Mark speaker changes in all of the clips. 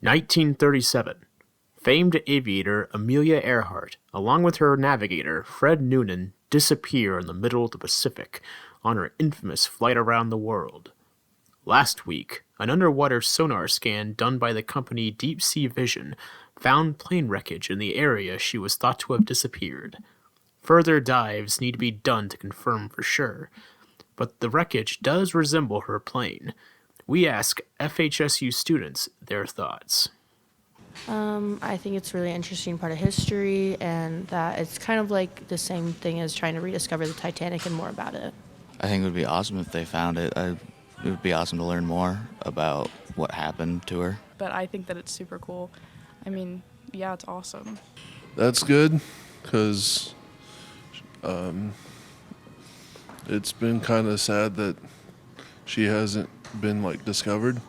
Speaker 1: 1937. Famed aviator Amelia Earhart, along with her navigator Fred Noonan, disappear in the middle of the Pacific on her infamous flight around the world. Last week, an underwater sonar scan done by the company Deep Sea Vision found plane wreckage in the area she was thought to have disappeared. Further dives need to be done to confirm for sure, but the wreckage does resemble her plane. We ask FHSU students their thoughts.
Speaker 2: I think it's a really interesting part of history, and that it's kind of like the same thing as trying to rediscover the Titanic and more about it.
Speaker 3: I think it would be awesome if they found it. It would be awesome to learn more about what happened to her.
Speaker 4: But I think that it's super cool. I mean, yeah, it's awesome.
Speaker 5: That's good, because it's been kind of sad that she hasn't been, discovered.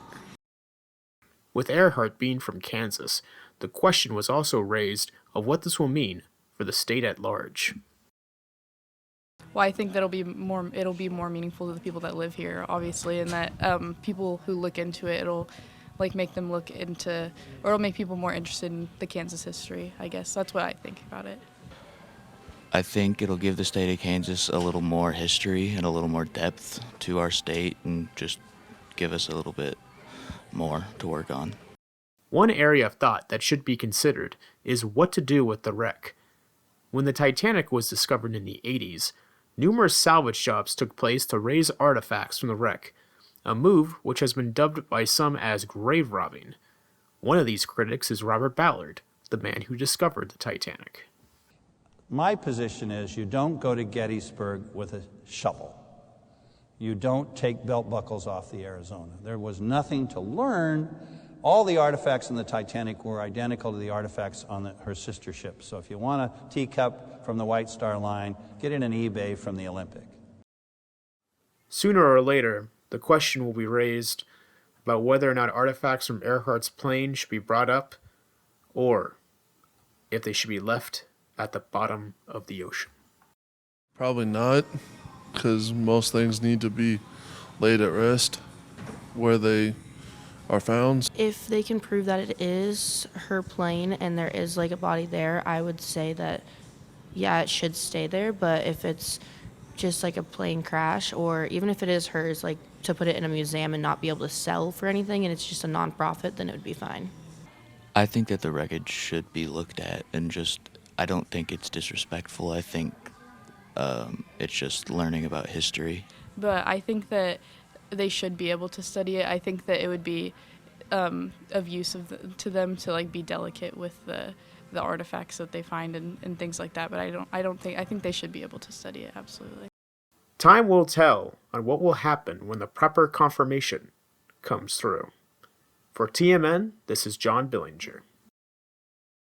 Speaker 1: With Earhart being from Kansas, the question was also raised of what this will mean for the state at large.
Speaker 4: Well, I think it'll be more meaningful to the people that live here, obviously, and that people who look into it, it'll make them look into, or it'll make people more interested in the Kansas history, I guess. That's what I think about it.
Speaker 3: I think it'll give the state of Kansas a little more history and a little more depth to our state and just give us a little bit more to work on.
Speaker 1: One area of thought that should be considered is what to do with the wreck. When the Titanic was discovered in the 80s, numerous salvage jobs took place to raise artifacts from the wreck, a move which has been dubbed by some as grave robbing. One of these critics is Robert Ballard, the man who discovered the Titanic.
Speaker 6: My position is you don't go to Gettysburg with a shovel. You don't take belt buckles off the Arizona. There was nothing to learn. All the artifacts in the Titanic were identical to the artifacts on her sister ship. So if you want a teacup from the White Star Line, get it on eBay from the Olympic.
Speaker 1: Sooner or later, the question will be raised about whether or not artifacts from Earhart's plane should be brought up, or if they should be left at the bottom of the ocean.
Speaker 5: Probably not, because most things need to be laid at rest where they are found.
Speaker 2: If they can prove that it is her plane and there is a body there, I would say that, yeah, it should stay there. But if it's just a plane crash, or even if it is hers, to put it in a museum and not be able to sell for anything and it's just a nonprofit, then it would be fine.
Speaker 3: I think that the wreckage should be looked at, and I don't think it's disrespectful. I think it's just learning about history.
Speaker 4: But I think that they should be able to study it. I think that it would be of use to them to be delicate with the artifacts that they find and things like that. But I think they should be able to study it, absolutely.
Speaker 1: Time will tell on what will happen when the proper confirmation comes through. For TMN, this is John Billinger.